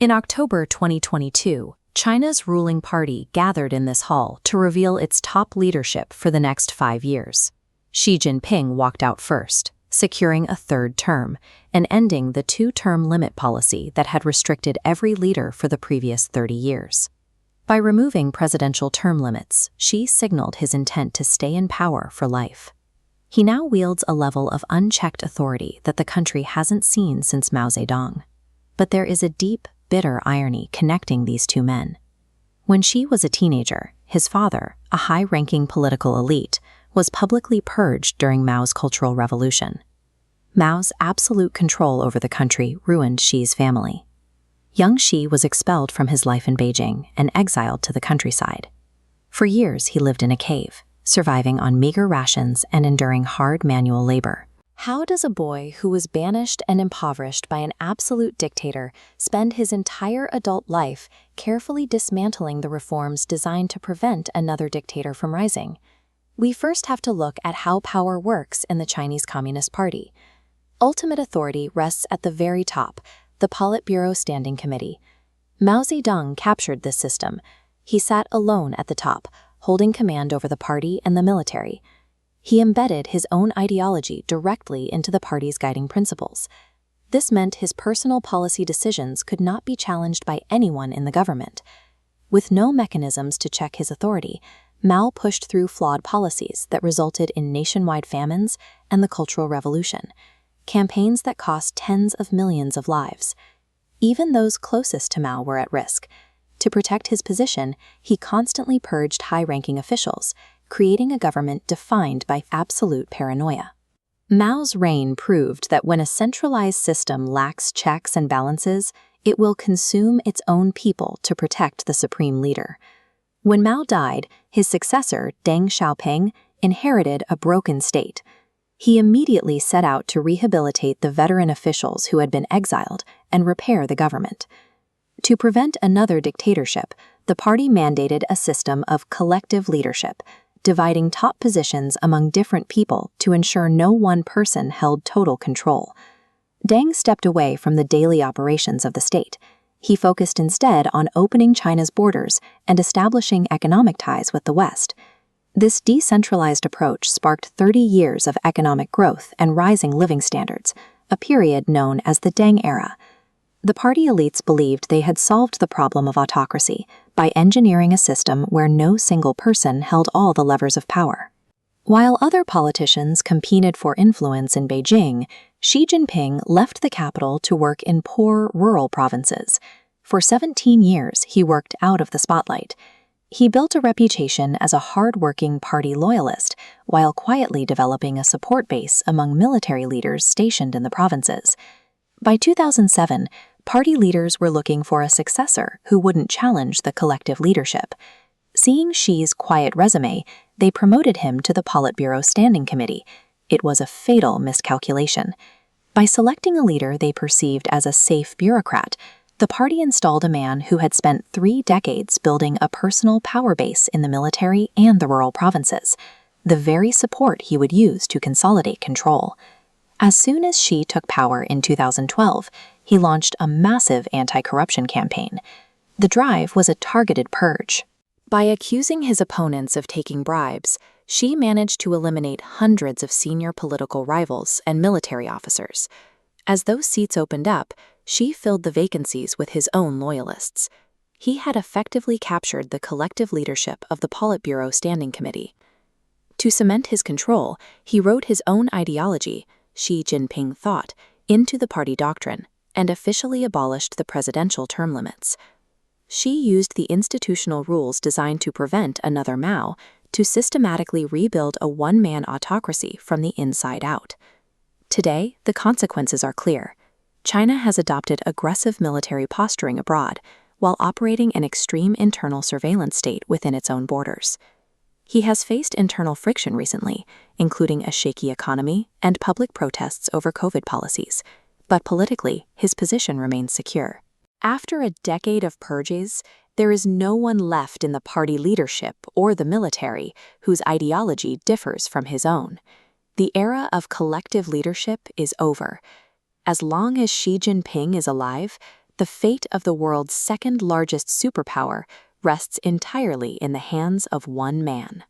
In October 2022, China's ruling party gathered in this hall to reveal its top leadership for the next 5 years. Xi Jinping walked out first, securing a third term and ending the 2-term limit policy that had restricted every leader for the previous 30 years. By removing presidential term limits, Xi signaled his intent to stay in power for life. He now wields a level of unchecked authority that the country hasn't seen since Mao Zedong. But there is a deep, bitter irony connecting these two men. When Xi was a teenager, his father, a high-ranking political elite, was publicly purged during Mao's Cultural Revolution. Mao's absolute control over the country ruined Xi's family. Young Xi was expelled from his life in Beijing and exiled to the countryside. For years, he lived in a cave, surviving on meager rations and enduring hard manual labor. How does a boy who was banished and impoverished by an absolute dictator spend his entire adult life carefully dismantling the reforms designed to prevent another dictator from rising? We first have to look at how power works in the Chinese Communist Party. Ultimate authority rests at the very top, the Politburo Standing Committee. Mao Zedong captured this system. He sat alone at the top, holding command over the party and the military. He embedded his own ideology directly into the party's guiding principles. This meant his personal policy decisions could not be challenged by anyone in the government. With no mechanisms to check his authority, Mao pushed through flawed policies that resulted in nationwide famines and the Cultural Revolution, campaigns that cost tens of millions of lives. Even those closest to Mao were at risk. To protect his position, he constantly purged high-ranking officials, creating a government defined by absolute paranoia. Mao's reign proved that when a centralized system lacks checks and balances, it will consume its own people to protect the supreme leader. When Mao died, his successor, Deng Xiaoping, inherited a broken state. He immediately set out to rehabilitate the veteran officials who had been exiled and repair the government. To prevent another dictatorship, the party mandated a system of collective leadership, dividing top positions among different people to ensure no one person held total control. Deng stepped away from the daily operations of the state. He focused instead on opening China's borders and establishing economic ties with the West. This decentralized approach sparked 30 years of economic growth and rising living standards, a period known as the Deng era. The party elites believed they had solved the problem of autocracy by engineering a system where no single person held all the levers of power. While other politicians competed for influence in Beijing, Xi Jinping left the capital to work in poor rural provinces. For 17 years, he worked out of the spotlight. He built a reputation as a hard-working party loyalist while quietly developing a support base among military leaders stationed in the provinces. By 2007, party leaders were looking for a successor who wouldn't challenge the collective leadership. Seeing Xi's quiet resume, they promoted him to the Politburo Standing Committee. It was a fatal miscalculation. By selecting a leader they perceived as a safe bureaucrat, the party installed a man who had spent 3 decades building a personal power base in the military and the rural provinces, the very support he would use to consolidate control. As soon as Xi took power in 2012, he launched a massive anti-corruption campaign. The drive was a targeted purge. By accusing his opponents of taking bribes, Xi managed to eliminate hundreds of senior political rivals and military officers. As those seats opened up, Xi filled the vacancies with his own loyalists. He had effectively captured the collective leadership of the Politburo Standing Committee. To cement his control, he wrote his own ideology, Xi Jinping thought, into the party doctrine, and officially abolished the presidential term limits. Xi used the institutional rules designed to prevent another Mao to systematically rebuild a one-man autocracy from the inside out. Today, the consequences are clear. China has adopted aggressive military posturing abroad, while operating an extreme internal surveillance state within its own borders. He has faced internal friction recently, including a shaky economy and public protests over COVID policies, but politically, his position remains secure. After a decade of purges, there is no one left in the party leadership or the military whose ideology differs from his own. The era of collective leadership is over. As long as Xi Jinping is alive, The fate of the world's second-largest superpower rests entirely in the hands of one man.